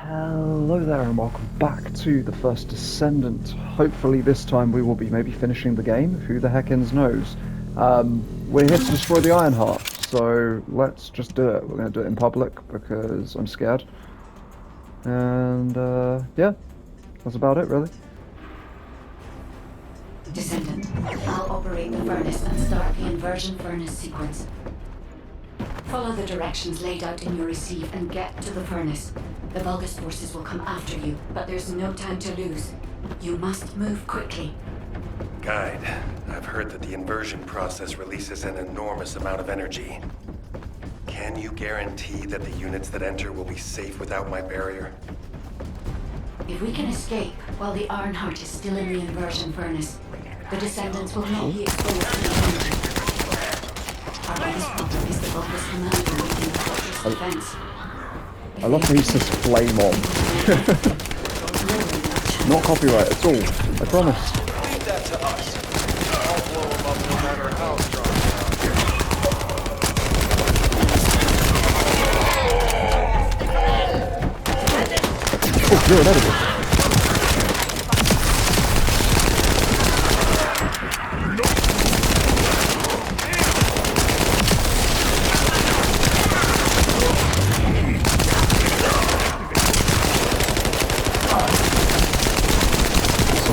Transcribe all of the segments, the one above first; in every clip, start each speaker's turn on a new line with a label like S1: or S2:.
S1: Hello there and welcome back to the first Descendant. Hopefully this time we will be maybe finishing the game, who the heckins knows. We're here to destroy the Ironheart, so let's just do it. We're going to do it in public because I'm scared. And yeah, that's about it really.
S2: Descendant, I'll operate the furnace and start the inversion furnace sequence. Follow the directions laid out in your receive and get to the furnace. The Vulgus forces will come after you, but there's no time to lose. You must move quickly.
S3: Guide, I've heard that the inversion process releases an enormous amount of energy. Can you guarantee that the units that enter will be safe without my barrier?
S2: If we can escape while the Ironheart is still in the inversion furnace, the Descendants will not be exposed to the energy. Our biggest problem is the Vulgus commander leading the fortress defense.
S1: I love how he says flame on. Not copyright at all, I promise.
S4: Leave that to us. I'll blow them up no matter how strong they are.
S1: Oh, you're an editor.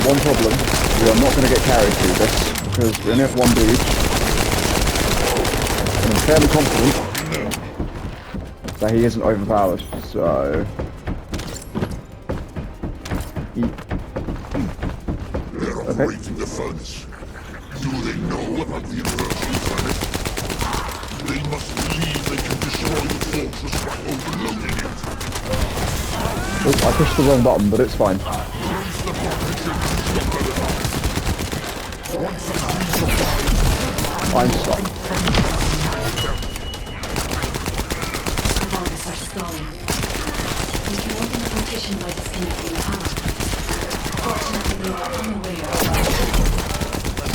S1: One problem, we are not going to get carried through this, because we only have one dude, and I'm fairly confident that he isn't overpowered, so...
S5: They're operating the furnace. Do they know about the inversion furnace? They must believe they can destroy the fortress by overloading it.
S1: Oh, I pushed the wrong button, but it's fine. I'm stuck.
S2: The Vulgus are stalling. We can open the partition by disconnecting the power. Fortunately, they are unaware of our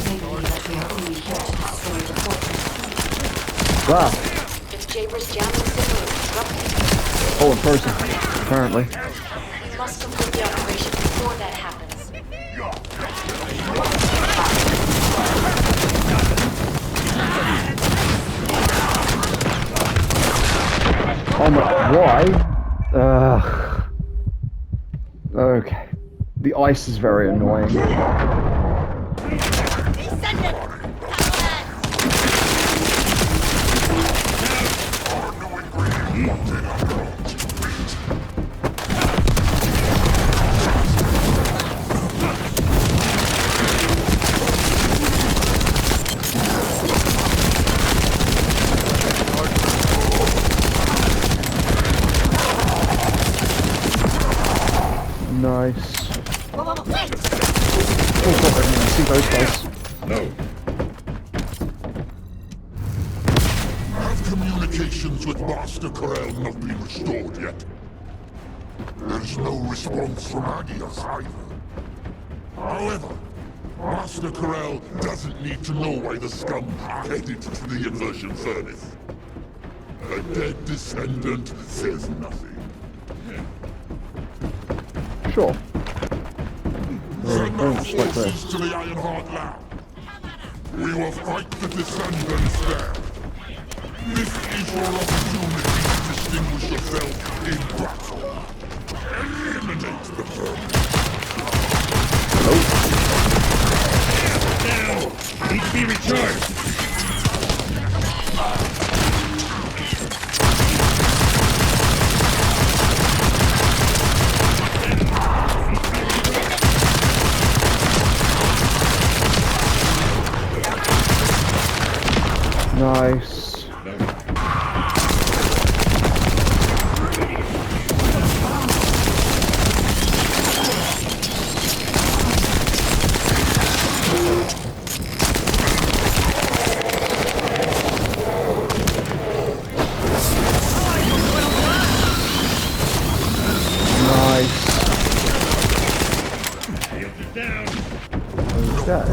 S2: They believe that we are only here to destroy the fortress.
S1: Ah!
S6: It's Jaber's jamming signal and disrupting.
S1: Oh, I'm frozen, apparently.
S6: We must complete the operation before that happens.
S1: Oh my, why? Okay. The ice is very annoying.
S6: Descendant!
S1: Nice. Oh god, I didn't even see those guys.
S5: No. Have communications with Master Corel not been restored yet? There's no response from Agios either. However, Master Corel doesn't need to know why the scum are headed to the inversion furnace. A dead Descendant says nothing.
S1: Sure.
S5: Send
S1: Very
S5: our
S1: much like
S5: forces
S1: this.
S5: to the Ironheart lab. We will fight the Descendants there. This is your opportunity to distinguish yourself in battle. Eliminate the furnace.
S4: Need to be recharged.
S1: Nice. Okay.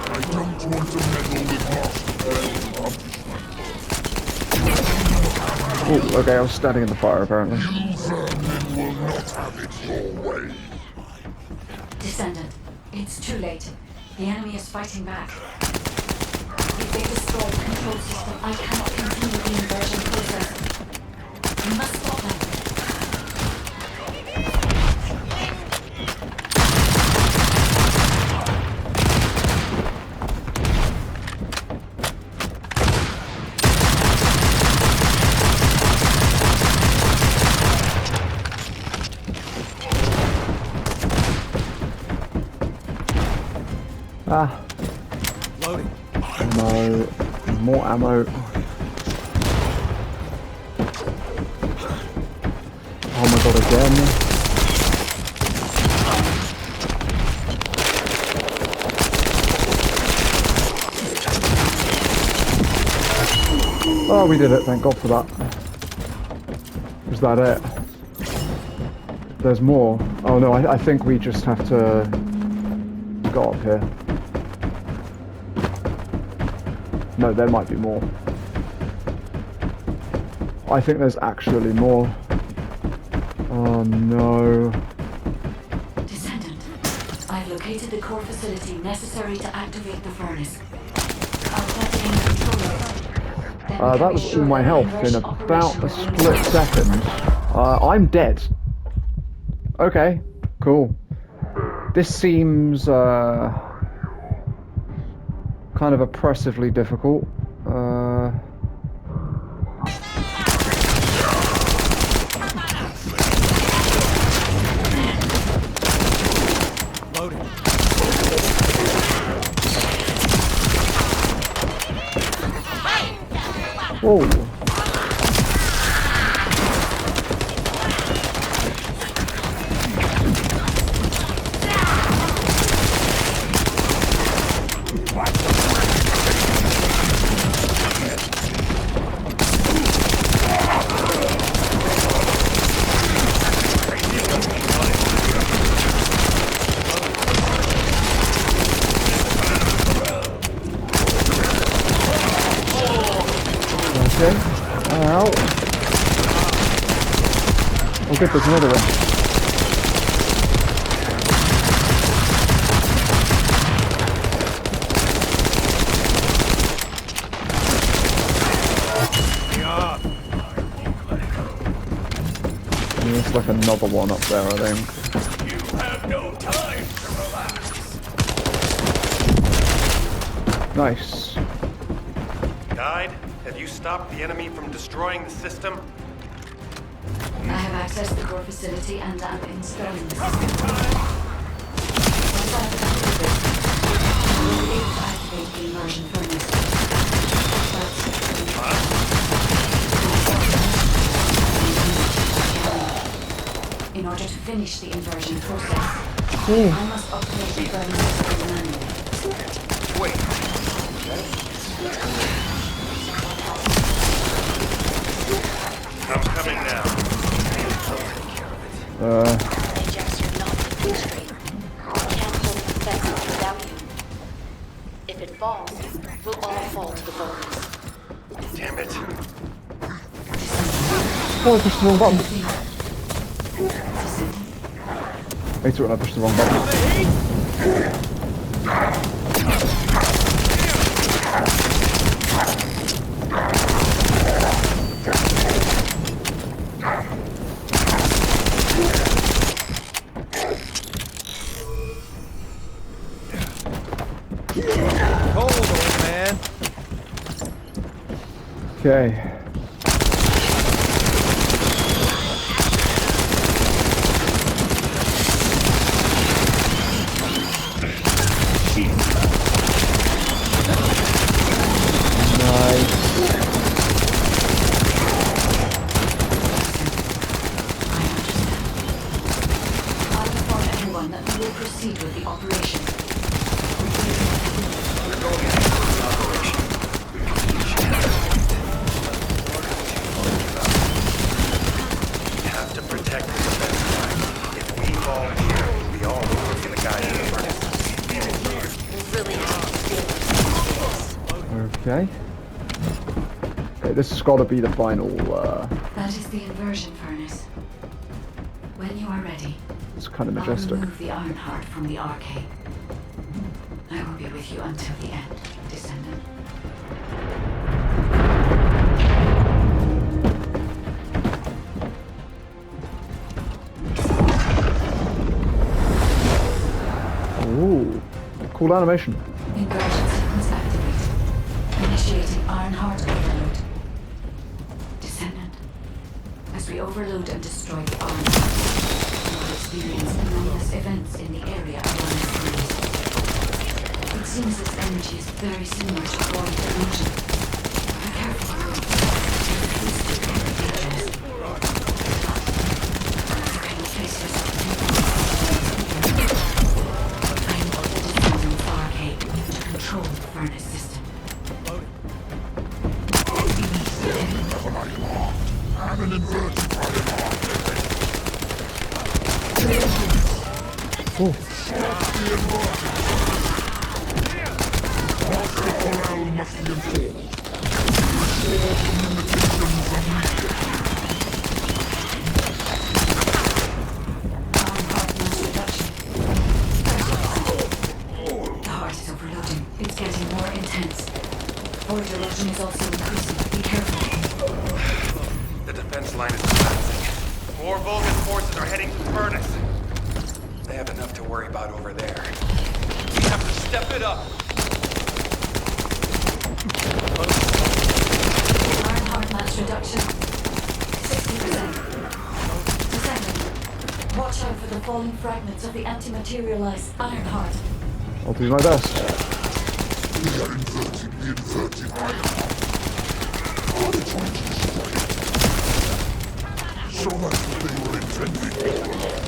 S5: I don't want to meddle with Master Corel.
S1: Oh, okay, I was standing in the fire apparently.
S5: You vermin will not have it your way.
S2: Descendant, it's too late. The enemy is fighting back. If they destroy the control system, I cannot continue the inversion process. We must stop them.
S1: Ah.
S4: Loading.
S1: Ammo. More ammo. Oh my god, again. Oh, we did it, thank god for that. Was that it? There's more. Oh no, I think we just have to go up here. No, there might be more. I think there's actually more. Oh no.
S2: Descendant, I've located the core facility necessary to activate the furnace. I'll plug in the controller. Then we can
S1: That
S2: be
S1: was
S2: sure
S1: all my
S2: that
S1: health in
S2: inversion
S1: about
S2: operation
S1: a
S2: remains
S1: split
S2: active.
S1: second. I'm dead. Okay, cool. This seems kind of oppressively difficult.
S4: Loading.
S1: Whoa. Okay. Ow. Oh good, there's another one. There's like another one up there, I think.
S3: You have no time to relax.
S1: Nice.
S3: Guide, have you stopped the enemy from destroying the system?
S2: I have accessed the core facility and am installing the system. Once I've completed this, I will be able to activate the immersion furnace. In order to finish the inversion process, I must operate the burning system manually.
S3: Wait. I'm coming now.
S6: The injects are not moving straight. We can't hold the defenses without you. If it falls, we'll all fall to the bonus.
S3: Damn it.
S1: Oh, I pushed the wrong button. Wait till I pushed the wrong button.
S4: Cold, old man.
S1: Okay.
S2: I inform everyone that we will proceed with the operation.
S3: We have to protect the defense line. If we fall here, we all will be the guys in the furnace.
S6: We really have to stay.
S1: Okay. Okay, this has got to be the final.
S2: That is the inversion furnace. When you are ready,
S1: It's kind of
S2: I'll
S1: majestic.
S2: remove the iron heart from the arcade. I will be with you until the end, Descendant.
S1: Ooh, cool animation.
S2: Inversion sequence activated. Initiating iron heart overload. Descendant. As we overload and destroy the iron heart, you will experience enormous events in the area around the furnace. It seems this energy is very similar to void illusion. Be careful. Acoustic and dangerous. You can place yourself in the I am the Descendant's arcade to control the furnace system.
S5: And an inverted
S1: Oh,
S5: Master Corral must be informed. Restore communications immediately.
S2: Iron heart mass reduction. The heart is overloading. It's getting more intense. Void erosion is also increasing. Be careful.
S3: The defense line is collapsing. More Vulcan forces are heading to the furnace. They have enough to worry about over there. We have to step it up.
S2: Iron heart mass reduction. 60%. Descendant. Watch out for the falling fragments of the anti-materialized iron heart.
S1: I'll do my best.
S5: We are inverting the inverted iron. Are they trying to destroy it? So that's what they were intending all along.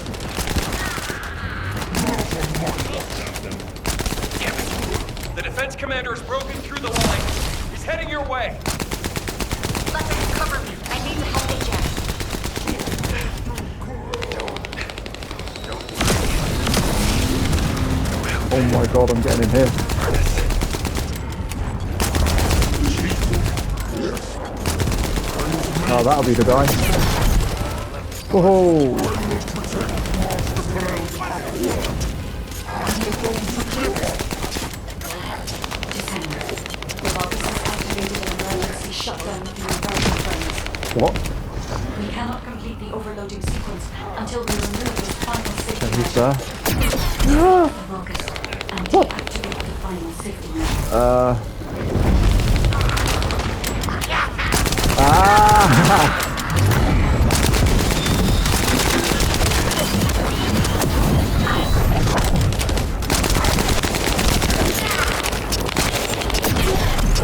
S5: Not on my watch.
S3: Damn it! The defense commander has broken through the line. He's heading your way.
S6: Let them cover me. I need to help eject.
S1: Oh my god, I'm getting in here. Oh, that'll be the guy. Whoa!
S2: Descendant. The Vulgus has activated an emergency shutdown of the inversion furnace.
S1: What?
S2: We cannot complete the overloading sequence until we remove this final safety
S1: Who's
S2: measure.
S1: there?
S2: The Vulgus and deactivate the final safety measure.
S1: Ah!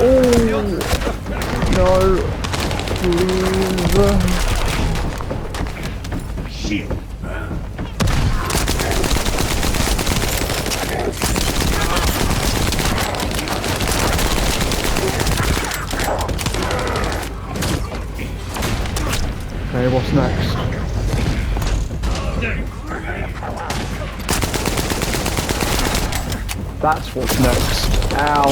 S1: Oh no! Please. Okay, what's next? That's what's next. Ow.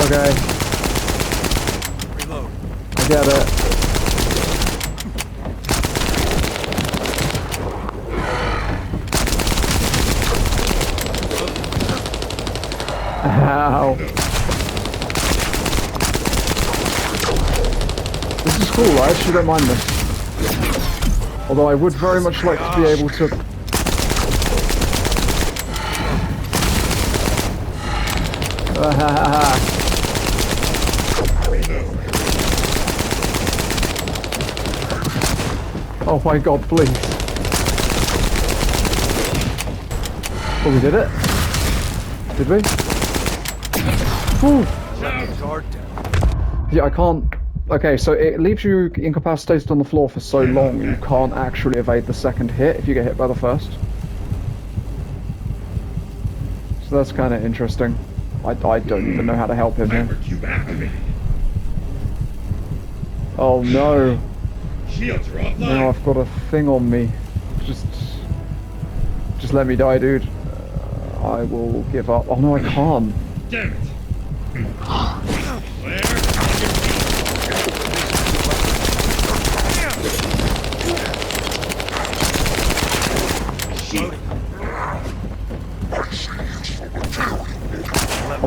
S1: Okay.
S4: Reload.
S1: I get it. Ow. This is cool, I actually don't mind this. Although I would very much like to be able to... Oh my god, please. Oh, we did it? Did we? Whew.
S4: Guard down.
S1: Yeah, I can't... Okay, so it leaves you incapacitated on the floor for so long, you can't actually evade the second hit if you get hit by the first. So that's kind of interesting. I don't even know how to help him here. Oh no.
S7: Shields are offline.
S1: Now I've got a thing on me. Just let me die, dude. I will give up. Oh no, I can't.
S7: Damn it.
S1: Oh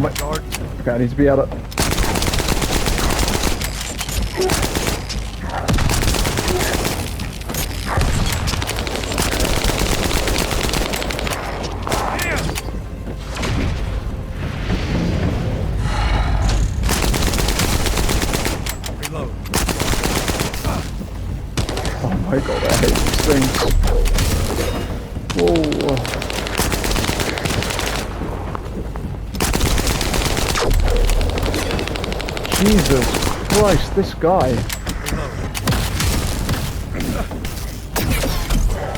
S1: my god. Okay, I need to be at it.
S7: Reload.
S1: Oh my god, I hate these things. Oh. Jesus Christ, this guy.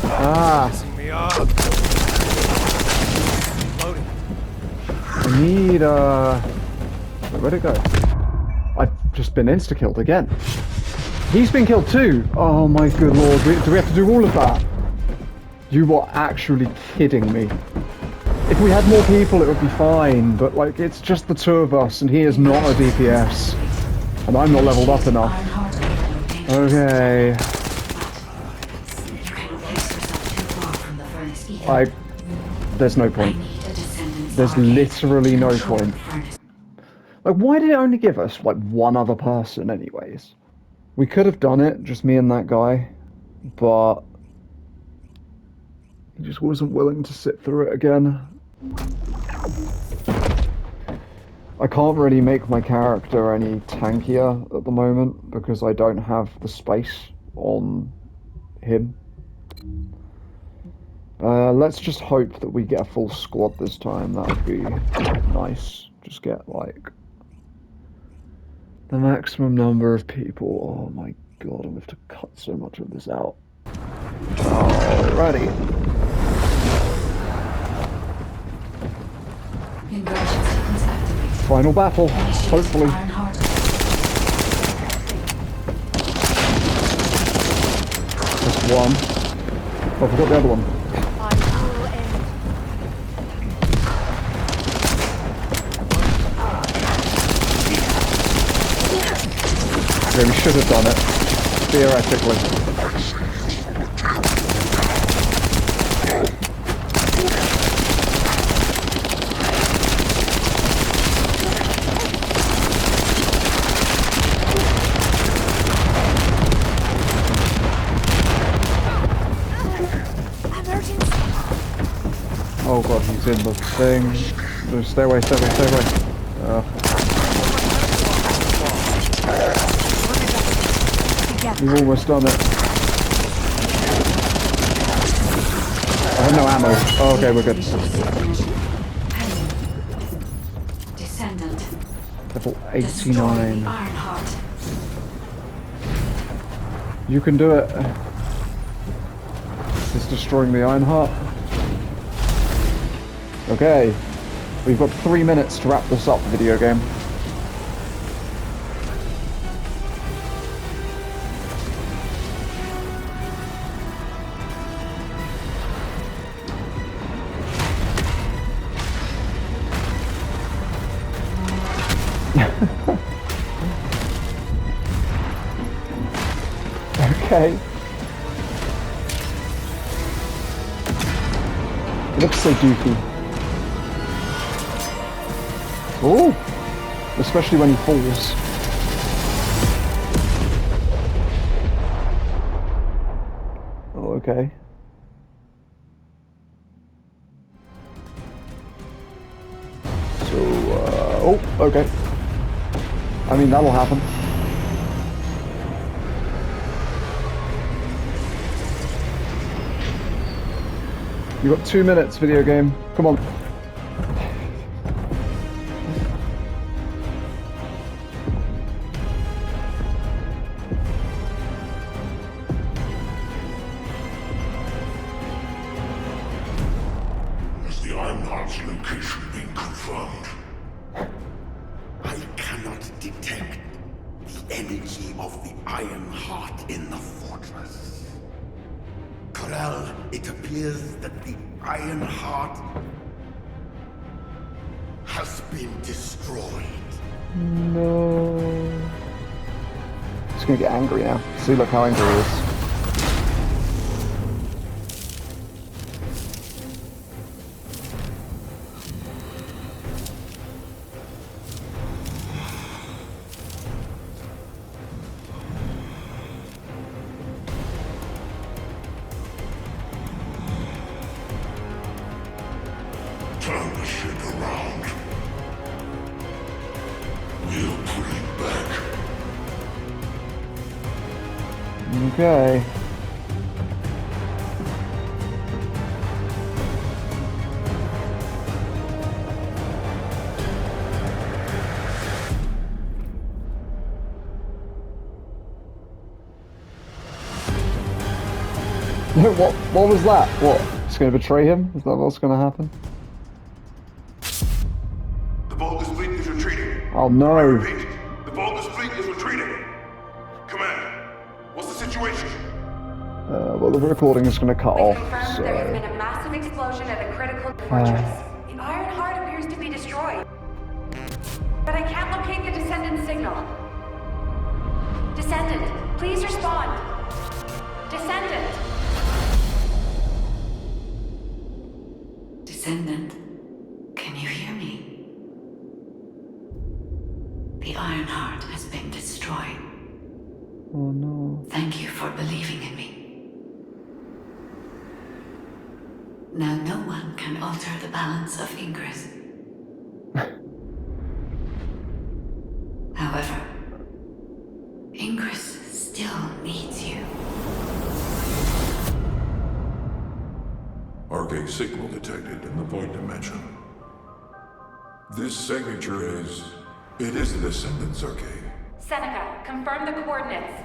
S1: Ah,
S7: Pissing me off. Loading.
S1: I need, where'd it go? I've just been insta-killed again. He's been killed too! Oh my good lord, do we have to do all of that? You are actually kidding me. If we had more people, it would be fine, but like, it's just the two of us, and he is not a DPS. And I'm not leveled up enough. Okay. There's no point. There's literally no point. Like, why did it only give us, like, one other person anyways? We could have done it, just me and that guy, but he just wasn't willing to sit through it again. I can't really make my character any tankier at the moment because I don't have the space on him. Let's just hope that we get a full squad this time. That would be nice. Just get, like, the maximum number of people. Oh my god, I'm going to have to cut so much of this out. Alrighty. Final battle, hopefully. Just one. Oh, I forgot the other one. Okay, we should have done it, theoretically. Oh god, he's in the thing. Stay away, stay away, stay away. We've almost done it. I have no ammo. Oh, okay, we're good.
S2: Descendant.
S1: Level 89. You can do it. It's destroying the Ironheart. Okay. We've got 3 minutes to wrap this up, video game. Okay. It looks so goofy. Oh! Especially when he falls. Oh, okay. So, oh, okay. I mean, that'll happen. You got 2 minutes, video game. Come on.
S5: Has the Ironheart's location been confirmed?
S8: I cannot detect the energy of the Ironheart in the fortress. Corel, it appears that the Ironheart has been destroyed.
S1: No. He's gonna get angry now. See, look how angry he is.
S5: Turn the ship around. We'll put it back.
S1: Okay. What was that? What? It's gonna betray him? Is that what's gonna happen?
S5: The Vulgus fleet is retreating.
S1: Oh
S5: I
S1: no.
S5: repeat, the Vulgus fleet is retreating. Commander, what's the situation?
S1: Well, the recording is gonna cut
S9: We
S1: off,
S9: confirm
S1: so...
S9: there has been a massive explosion at a critical fortress. The Iron Heart appears to be destroyed. But I can't locate the Descendant signal. Descendant, please respond. Descendant!
S2: Descendant, can you hear me? The Iron Heart has been destroyed.
S1: Oh no.
S2: Thank you for believing in me. Now no one can alter the balance of Ingress. However, Ingress still needs you.
S5: Arcade signal detected in the void dimension. This signature is... It is the Descendant's arcade.
S9: Seneca, confirm the coordinates.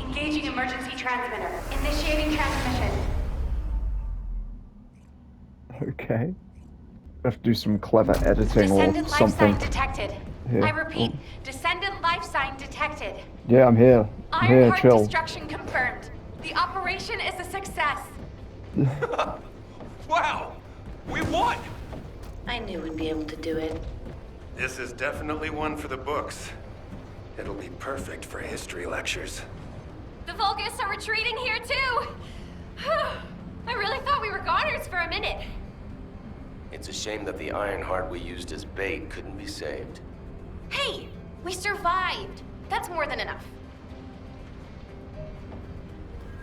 S9: Engaging emergency transmitter. Initiating transmission.
S1: Okay. I have to do some clever editing or
S9: Descendant life
S1: something.
S9: sign detected.
S1: Here.
S9: I repeat, Descendant life sign detected.
S1: Yeah, I'm here. I'm here,
S9: Ironheart
S1: chill.
S9: destruction confirmed. The operation is a success.
S4: Wow! We won!
S6: I knew we'd be able to do it.
S3: This is definitely one for the books. It'll be perfect for history lectures.
S10: The Vulgus are retreating here too! I really thought we were goners for a minute.
S11: It's a shame that the Ironheart we used as bait couldn't be saved.
S10: Hey, we survived. That's more than enough.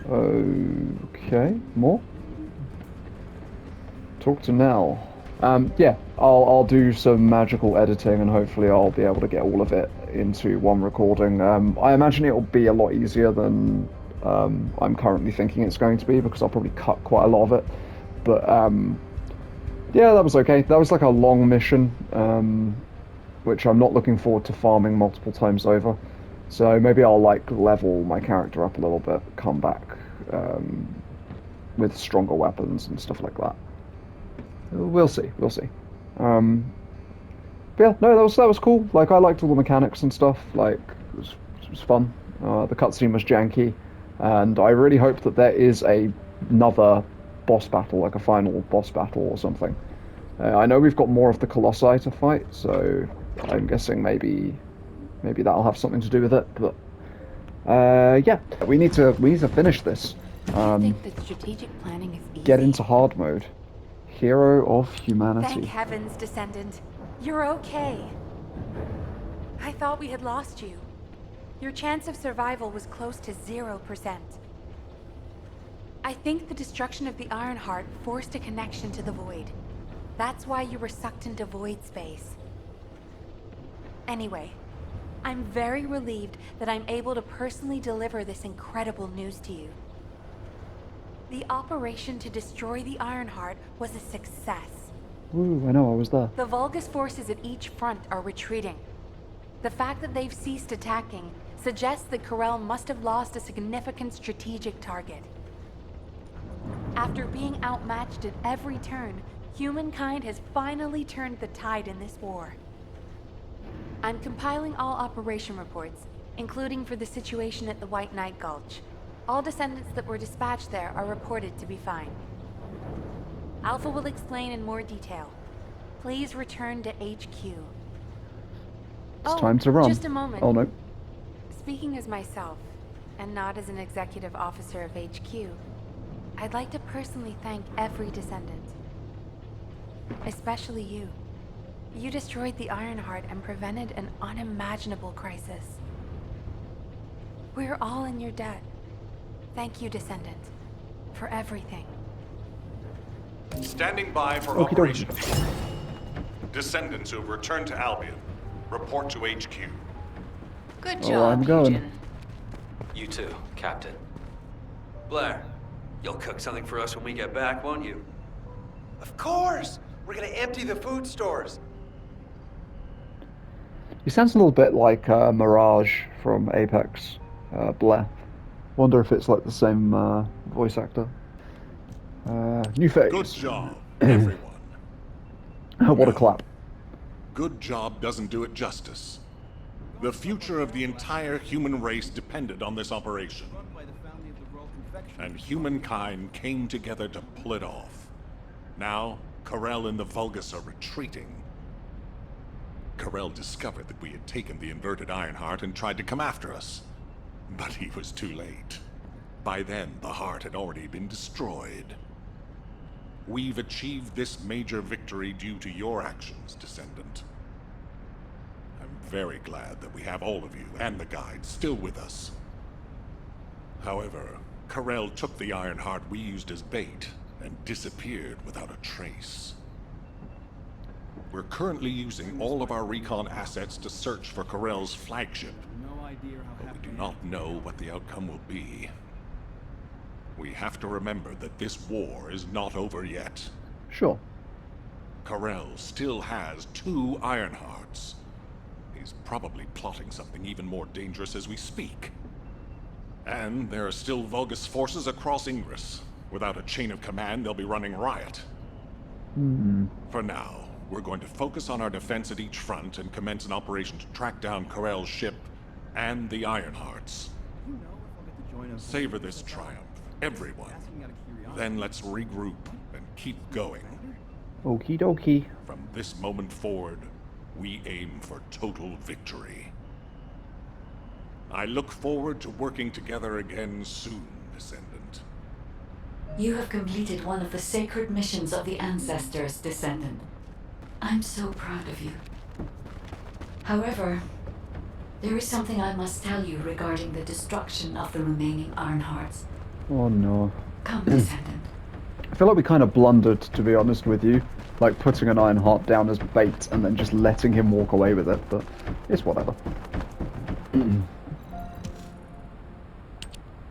S1: Okay, more? Talk to Nell. Yeah, I'll do some magical editing and hopefully I'll be able to get all of it into one recording. I imagine it'll be a lot easier than I'm currently thinking it's going to be because I'll probably cut quite a lot of it. But yeah, that was okay. That was like a long mission, which I'm not looking forward to farming multiple times over. So maybe I'll like level my character up a little bit, come back with stronger weapons and stuff like that. We'll see. We'll see. But yeah, no, that was cool. Like I liked all the mechanics and stuff. Like it was fun. The cutscene was janky, and I really hope that there is another boss battle, like a final boss battle or something. I know we've got more of the Colossi to fight, so I'm guessing maybe that'll have something to do with it. But yeah, we need to finish this.
S12: I think that strategic planning is easy.
S1: Get into hard mode. Hero of humanity.
S9: Thank heavens, Descendant. You're okay. I thought we had lost you. Your chance of survival was close to 0%. I think the destruction of the Ironheart forced a connection to the Void. That's why you were sucked into void space. Anyway, I'm very relieved that I'm able to personally deliver this incredible news to you. The operation to destroy the Ironheart was a success.
S1: Ooh, I know, I was there.
S9: The Vulgus forces at each front are retreating. The fact that they've ceased attacking suggests that Corel must have lost a significant strategic target. After being outmatched at every turn, humankind has finally turned the tide in this war. I'm compiling all operation reports, including for the situation at the White Knight Gulch. All descendants that were dispatched there are reported to be fine. Alpha will explain in more detail. Please return to HQ.
S1: It's time to run.
S9: Just a moment.
S1: Oh no.
S9: Speaking as myself, and not as an executive officer of HQ, I'd like to personally thank every Descendant. Especially you. You destroyed the Ironheart and prevented an unimaginable crisis. We're all in your debt. Thank you, Descendant, for everything.
S13: Standing by for
S1: Okie
S13: Operation
S1: dokie.
S13: Deep. Descendants who have returned to Albion, report to HQ.
S12: Good
S1: Oh,
S12: job,
S1: I'm going.
S12: Eugen.
S11: You too, Captain.
S14: Blair, you'll cook something for us when we get back, won't you?
S3: Of course! We're gonna empty the food stores.
S1: He sounds a little bit like Mirage from Apex, Blair. Wonder if it's like the same voice actor. New face.
S5: Good job, everyone.
S1: What a clap.
S5: Good job doesn't do it justice. The future of the entire human race depended on this operation. And humankind came together to pull it off. Now, Karel and the Vulgus are retreating. Karel discovered that we had taken the inverted Ironheart and tried to come after us. But he was too late. By then, the heart had already been destroyed. We've achieved this major victory due to your actions, Descendant. I'm very glad that we have all of you and the guides still with us. However, Karel took the Ironheart we used as bait and disappeared without a trace. We're currently using all of our recon assets to search for Karel's flagship, but we do not know what the outcome will be. We have to remember that this war is not over yet.
S1: Sure.
S5: Karel still has 2 Ironhearts. He's probably plotting something even more dangerous as we speak. And there are still Vulgus forces across Ingress. Without a chain of command, they'll be running riot. For now, we're going to focus on our defense at each front and commence an operation to track down Karel's ship and the Ironhearts. Savor this triumph, everyone. Then let's regroup and keep going.
S1: Okie dokie.
S5: From this moment forward, we aim for total victory. I look forward to working together again soon, Descendant.
S2: You have completed one of the sacred missions of the Ancestors, Descendant. I'm so proud of you. However, there is something I must tell you regarding the destruction of the remaining Ironhearts.
S1: Oh no.
S2: Come, Descendant.
S1: I feel like we kind of blundered, to be honest with you. Like putting an Ironheart down as bait and then just letting him walk away with it, but it's whatever.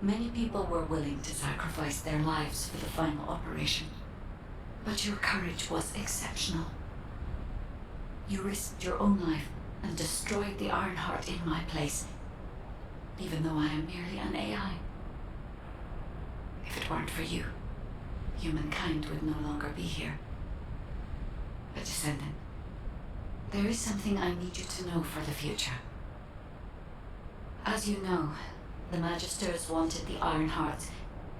S2: Many people were willing to sacrifice their lives for the final operation, but your courage was exceptional. You risked your own life and destroyed the Ironheart in my place, even though I am merely an AI. If it weren't for you, humankind would no longer be here. But Descendant, there is something I need you to know for the future. As you know, the Magisters wanted the Ironhearts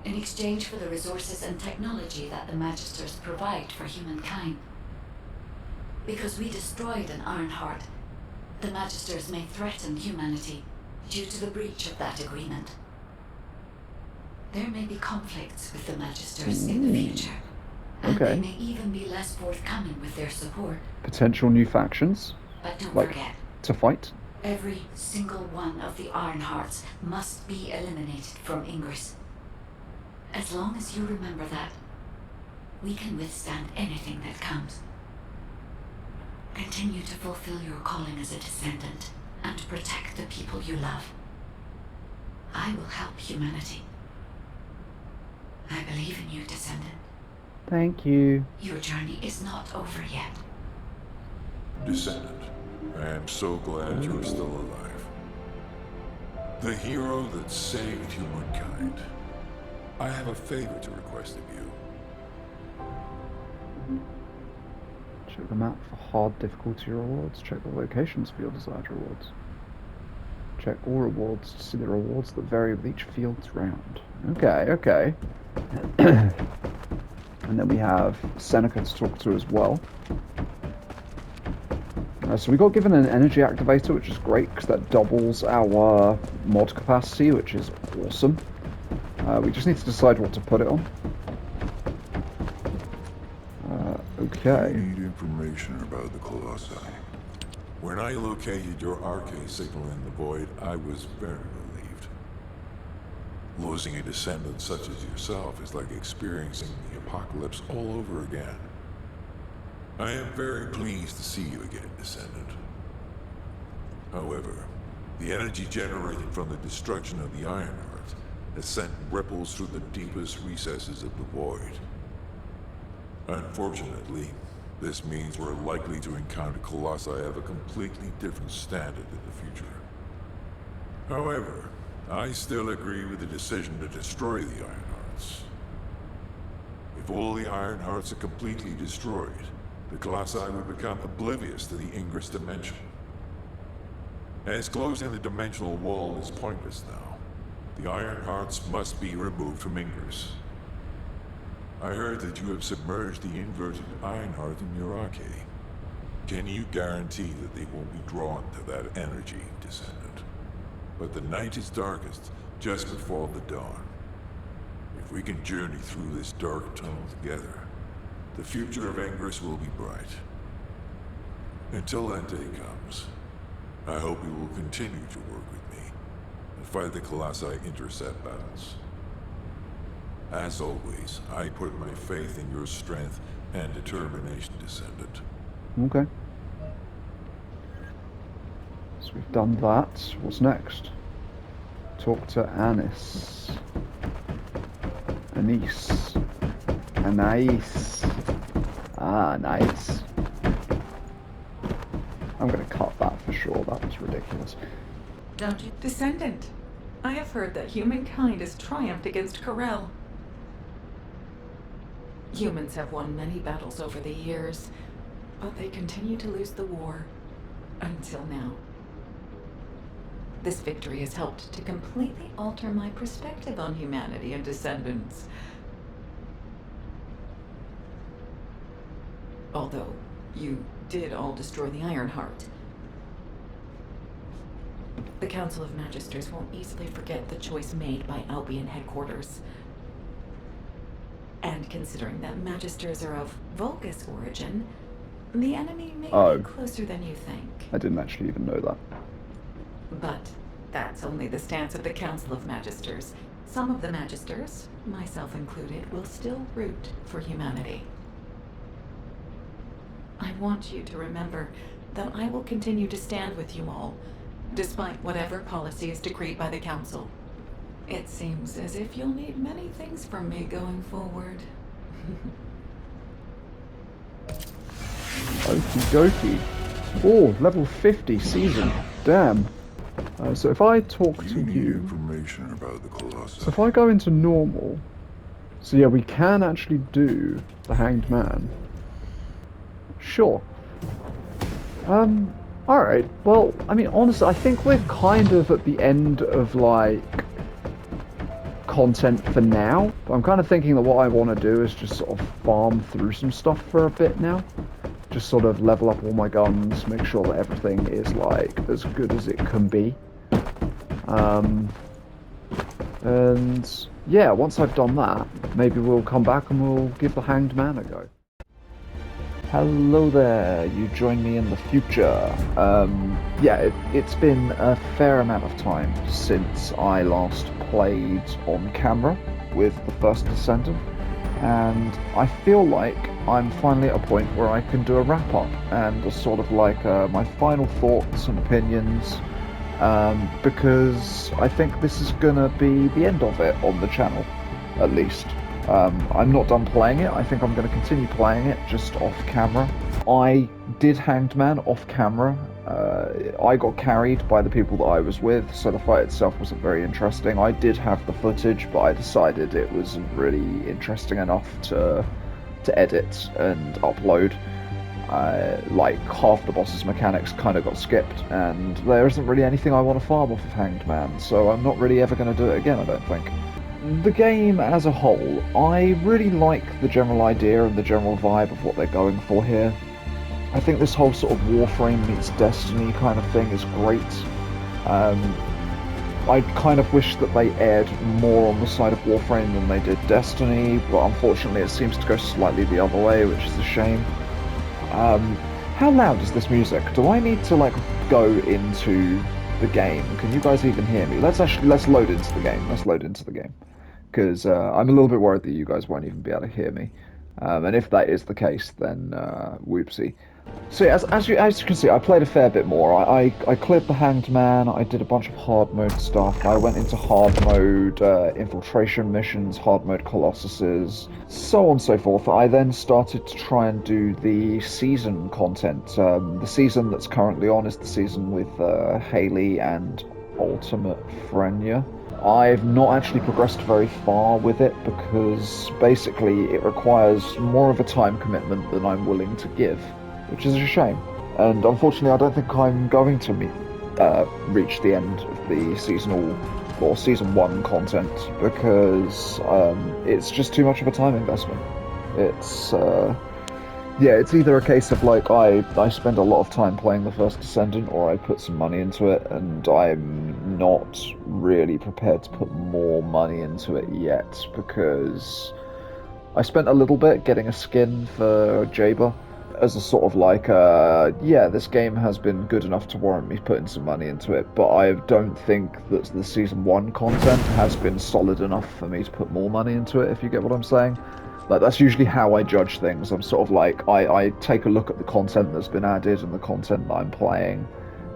S2: in exchange for the resources and technology that the Magisters provide for humankind. Because we destroyed an Ironheart, the Magisters may threaten humanity due to the breach of that agreement. There may be conflicts with the Magisters in the future, and
S1: Okay.
S2: they may even be less forthcoming with their support.
S1: Potential new factions,
S2: But don't
S1: like,
S2: forget,
S1: to fight.
S2: every single one of the Ironhearts must be eliminated from Ingress. As long as you remember that, we can withstand anything that comes. Continue to fulfill your calling as a Descendant and protect the people you love. I will help humanity. I believe in you, Descendant.
S1: Thank you.
S2: Your journey is not over yet.
S8: Descendant, I am so glad you are still alive. The hero that saved humankind. I have a favor to request of you.
S1: Check the map for hard difficulty rewards. Check the locations for your desired rewards. Check all rewards to see the rewards that vary with each field's round. Okay, okay. And then we have Seneca to talk to as well. So we got given an energy activator, which is great because that doubles our mod capacity, which is awesome. We just need to decide what to put it on. Okay.
S8: You need information about the Colossi. When I located your arcade signal in the void, I was very relieved. Losing a descendant such as yourself is like experiencing the apocalypse all over again. I am very pleased to see you again, Descendant. However, the energy generated from the destruction of the Ironheart has sent ripples through the deepest recesses of the void. Unfortunately, this means we're likely to encounter Colossi of a completely different standard in the future. However, I still agree with the decision to destroy the Ironhearts. If all the Ironhearts are completely destroyed, the Colossi would become oblivious to the Ingress dimension. As closing the dimensional wall is pointless now, the Ironhearts must be removed from Ingress. I heard that you have submerged the inverted Ironheart in your arcade. Can you guarantee that they won't be drawn to that energy, Descendant? But the night is darkest just before the dawn. If we can journey through this dark tunnel together, the future of Ingress will be bright. Until that day comes, I hope you will continue to work with me and fight the Colossi intercept battles. As always, I put my faith in your strength and determination, Descendant.
S1: Okay. So we've done that. What's next? Talk to Anis. Anise. Anais. Ah, nice. I'm gonna cut that for sure. That was ridiculous.
S15: Don't you? Descendant, I have heard that humankind has triumphed against Corel. Humans have won many battles over the years, but they continue to lose the war. Until now. This victory has helped to completely alter my perspective on humanity and Descendants. Although, you did all destroy the Ironheart. The Council of Magisters won't easily forget the choice made by Albion headquarters. And considering that Magisters are of Vulgus origin, the enemy may be closer than you think.
S1: I didn't actually even know that.
S15: But that's only the stance of the Council of Magisters. Some of the Magisters, myself included, will still root for humanity. I want you to remember that I will continue to stand with you all, despite whatever policy is decreed by the Council. It seems as if you'll need many things from me going forward.
S1: Okie dokie. Oh, level 50 season. Damn. So if I talk to you...
S8: information about the Colossi.
S1: So if I go into normal... So yeah, we can actually do the Hanged Man. Sure. Alright. Well, I mean, honestly, I think we're kind of at the end of, like, content for now. But I'm kind of thinking that what I want to do is just sort of farm through some stuff for a bit now. Just sort of level up all my guns, make sure that everything is, like, as good as it can be. And yeah, once I've done that, maybe we'll come back and we'll give the Hanged Man a go. Hello there, you join me in the future. Yeah, it's been a fair amount of time since I last played on camera with the first Decendant, and I feel like I'm finally at a point where I can do a wrap-up and a sort of like my final thoughts and opinions, because I think this is gonna be the end of it on the channel, at least. I'm not done playing it. I think I'm going to continue playing it just off camera. I did Hanged Man off camera. I got carried by the people that I was with, so the fight itself wasn't very interesting. I did have the footage, but I decided it wasn't really interesting enough to edit and upload. Like half the boss's mechanics kind of got skipped, and there isn't really anything I want to farm off of Hanged Man, so I'm not really ever going to do it again, I don't think. The game as a whole, I really like the general idea and the general vibe of what they're going for here. I think this whole sort of Warframe meets Destiny kind of thing is great. I kind of wish that they aired more on the side of Warframe than they did Destiny, but unfortunately it seems to go slightly the other way, which is a shame. How loud is this music? Do I need to like go into the game? Can you guys even hear me? Let's load into the game. Let's load into the game, because I'm a little bit worried that you guys won't even be able to hear me. And if that is the case, then whoopsie. So yeah, as you can see, I played a fair bit more. I cleared the Hanged Man. I did a bunch of hard mode stuff. I went into hard mode infiltration missions, hard mode Colossuses, so on and so forth. I then started to try and do the season content. The season that's currently on is the season with Haley and Ultimate Frenya. I've not actually progressed very far with it because basically it requires more of a time commitment than I'm willing to give, which is a shame. And unfortunately, I don't think I'm going to reach the end of the seasonal or season 1 content because it's just too much of a time investment. It's yeah, it's either a case of like I spend a lot of time playing the first Descendant, or I put some money into it, and I'm not really prepared to put more money into it yet because I spent a little bit getting a skin for Jaber as a sort of like, yeah, this game has been good enough to warrant me putting some money into it, but I don't think that the Season 1 content has been solid enough for me to put more money into it, if you get what I'm saying. Like, that's usually how I judge things. I'm sort of like, I take a look at the content that's been added and the content that I'm playing,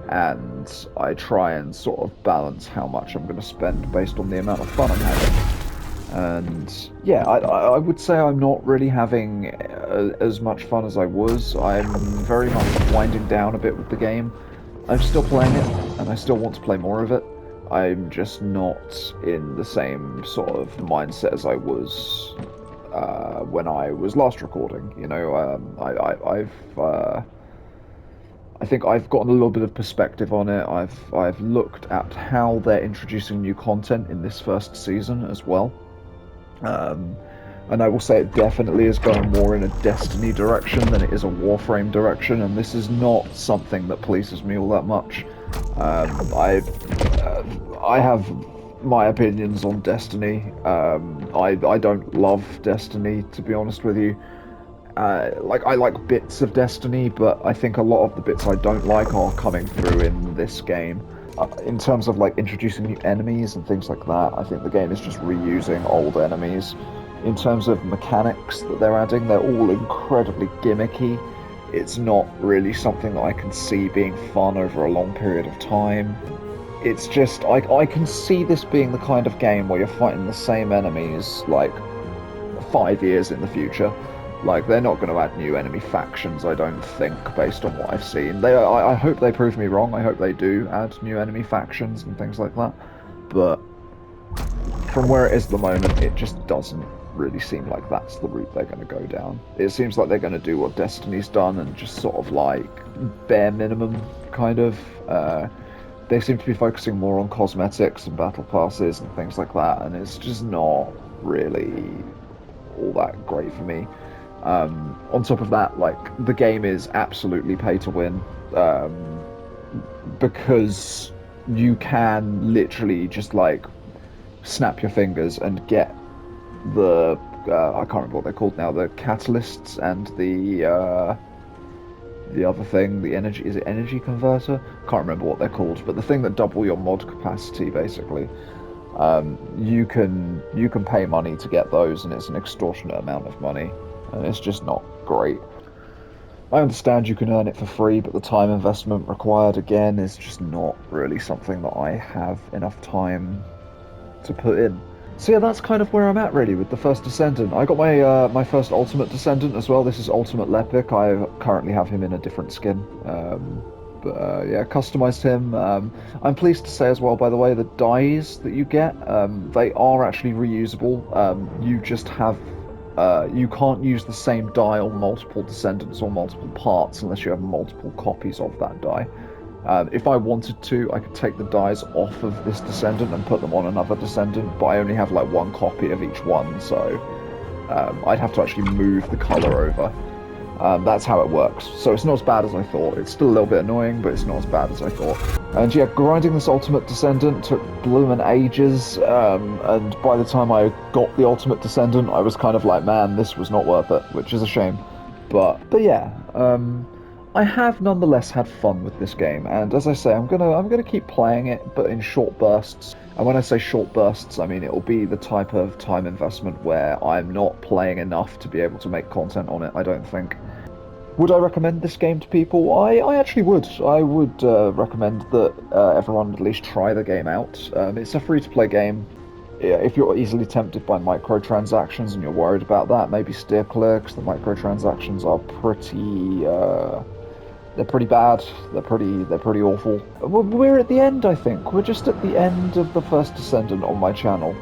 S1: and I try and sort of balance how much I'm going to spend based on the amount of fun I'm having. And yeah, I would say I'm not really having as much fun as I was. I'm very much winding down a bit with the game. I'm still playing it, and I still want to play more of it. I'm just not in the same sort of mindset as I was when I was last recording. You know, I think I've gotten a little bit of perspective on it. I've looked at how they're introducing new content in this first season as well. And I will say it definitely is going more in a Destiny direction than it is a Warframe direction, and this is not something that pleases me all that much. I have my opinions on Destiny. I don't love Destiny, to be honest with you. Like, I like bits of Destiny, but I think a lot of the bits I don't like are coming through in this game. In terms of like introducing new enemies and things like that, I think the game is just reusing old enemies. In terms of mechanics that they're adding, they're all incredibly gimmicky. It's not really something that I can see being fun over a long period of time. It's just, I can see this being the kind of game where you're fighting the same enemies like 5 years in the future. Like, they're not going to add new enemy factions, I don't think, based on what I've seen. I hope they prove me wrong. I hope they do add new enemy factions and things like that. But from where it is at the moment, it just doesn't really seem like that's the route they're going to go down. It seems like they're going to do what Destiny's done and just sort of like bare minimum, kind of. They seem to be focusing more on cosmetics and battle passes and things like that, and it's just not really all that great for me. On top of that, like, the game is absolutely pay to win, because you can literally just like snap your fingers and get the I can't remember what they're called now, the catalysts and the other thing, the energy, is it energy converter? Can't remember what they're called, but the thing that double your mod capacity, basically. You can pay money to get those, and it's an extortionate amount of money, and it's just not great. I understand you can earn it for free, but the time investment required, again, is just not really something that I have enough time to put in. So yeah, that's kind of where I'm at, really, with the first Descendant. I got my my first Ultimate Descendant as well. This is Ultimate Lepic. I currently have him in a different skin. Yeah, customized him. I'm pleased to say as well, by the way, the dyes that you get, they are actually reusable. You just have... you can't use the same dye on multiple Descendants or multiple parts unless you have multiple copies of that dye. If I wanted to, I could take the dyes off of this Descendant and put them on another Descendant, but I only have like one copy of each one, so I'd have to actually move the colour over. That's how it works. So it's not as bad as I thought. It's still a little bit annoying, but it's not as bad as I thought. And yeah, grinding this Ultimate Descendant took bloomin' ages, and by the time I got the Ultimate Descendant, I was kind of like, man, this was not worth it, which is a shame. But yeah, I have nonetheless had fun with this game, and as I say, I'm gonna keep playing it, but in short bursts. And when I say short bursts, I mean it'll be the type of time investment where I'm not playing enough to be able to make content on it, I don't think. Would I recommend this game to people? I actually would. I would recommend that everyone at least try the game out. It's a free-to-play game. Yeah, if you're easily tempted by microtransactions and you're worried about that, maybe steer clear, because the microtransactions are they're pretty bad. They're pretty awful. We're at the end, I think. We're just at the end of the first Descendant on my channel.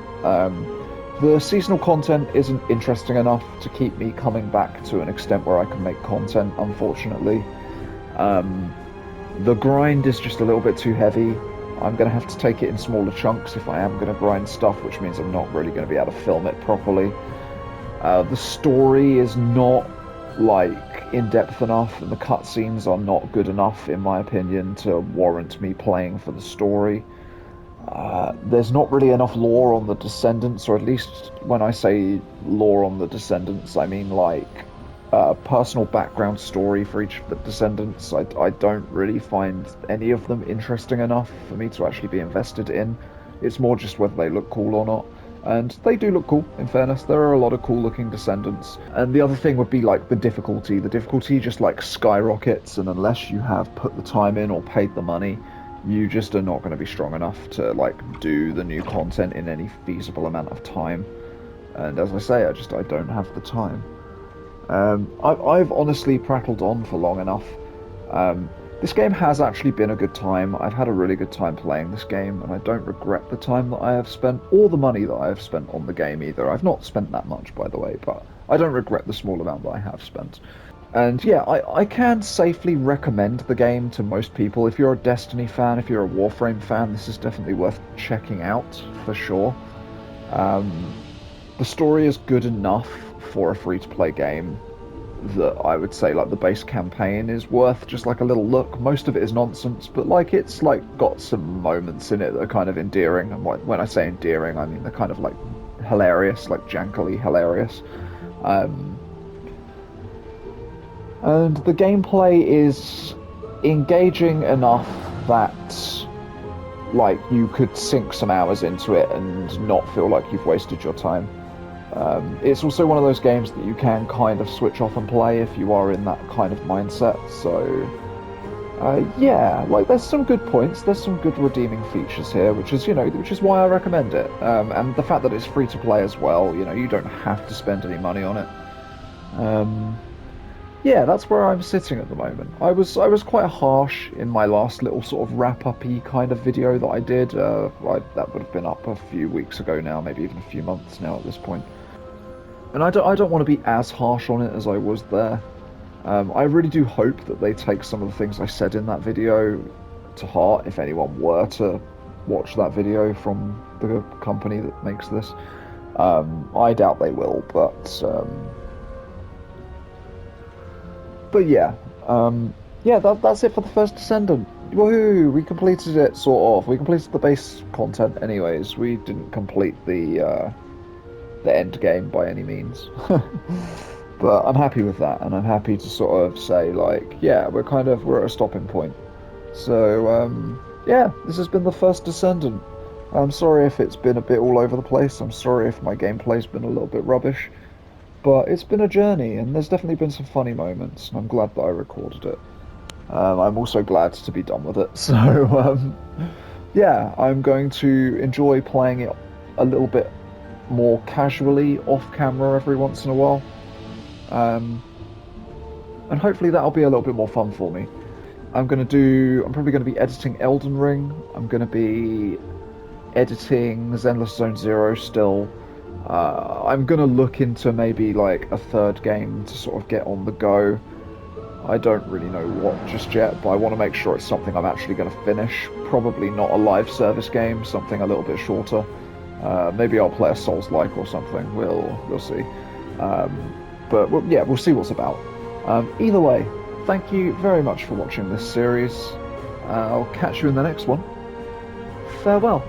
S1: The seasonal content isn't interesting enough to keep me coming back to an extent where I can make content, unfortunately. The grind is just a little bit too heavy. I'm going to have to take it in smaller chunks if I am going to grind stuff, which means I'm not really going to be able to film it properly. The story is not, like, in-depth enough, and the cutscenes are not good enough, in my opinion, to warrant me playing for the story. There's not really enough lore on the Descendants, or at least when I say lore on the Descendants, I mean like personal background story for each of the Descendants. I don't really find any of them interesting enough for me to actually be invested in. It's more just whether they look cool or not. And they do look cool, in fairness. There are a lot of cool looking Descendants. And the other thing would be like the difficulty. The difficulty just like skyrockets, and unless you have put the time in or paid the money, you just are not going to be strong enough to like do the new content in any feasible amount of time. And as I say, I don't have the time. I've honestly prattled on for long enough. This game has actually been a good time. I've had a really good time playing this game, and I don't regret the time that I have spent, or the money that I have spent on the game either. I've not spent that much, by the way, but I don't regret the small amount that I have spent. And yeah, I can safely recommend the game to most people. If you're a Destiny fan, if you're a Warframe fan, this is definitely worth checking out, for sure. The story is good enough for a free-to-play game that I would say like the base campaign is worth just like a little look. Most of it is nonsense, but like it's like got some moments in it that are kind of endearing. And when I say endearing, I mean they're kind of like hilarious, like jankily hilarious. And the gameplay is engaging enough that like you could sink some hours into it and not feel like you've wasted your time. It's also one of those games that you can kind of switch off and play if you are in that kind of mindset. So yeah, like there's some good points, there's some good redeeming features here, which is why I recommend it. And the fact that it's free to play as well, you don't have to spend any money on it. Yeah, that's where I'm sitting at the moment. I was quite harsh in my last little sort of wrap-up-y kind of video that I did. That would have been up a few weeks ago now, maybe even a few months now at this point. And I don't want to be as harsh on it as I was there. I really do hope that they take some of the things I said in that video to heart, if anyone were to watch that video from the company that makes this. I doubt they will, but yeah, that's it for the first Descendant. Woohoo! We completed it, sort of. We completed the base content anyways. We didn't complete the end game by any means. But I'm happy with that, and I'm happy to sort of say, like, yeah, we're at a stopping point. So, yeah, this has been the first Descendant. I'm sorry if it's been a bit all over the place. I'm sorry if my gameplay's been a little bit rubbish. But it's been a journey, and there's definitely been some funny moments, and I'm glad that I recorded it. I'm also glad to be done with it. So, yeah, I'm going to enjoy playing it a little bit more casually, off-camera every once in a while. And hopefully that'll be a little bit more fun for me. I'm probably going to be editing Elden Ring. I'm going to be editing Zenless Zone Zero still. I'm going to look into maybe like a third game to sort of get on the go. I don't really know what just yet, but I want to make sure it's something I'm actually going to finish. Probably not a live service game, something a little bit shorter. Maybe I'll play a Souls-like or something. We'll see. But yeah, we'll see what's about. Either way, thank you very much for watching this series. I'll catch you in the next one. Farewell.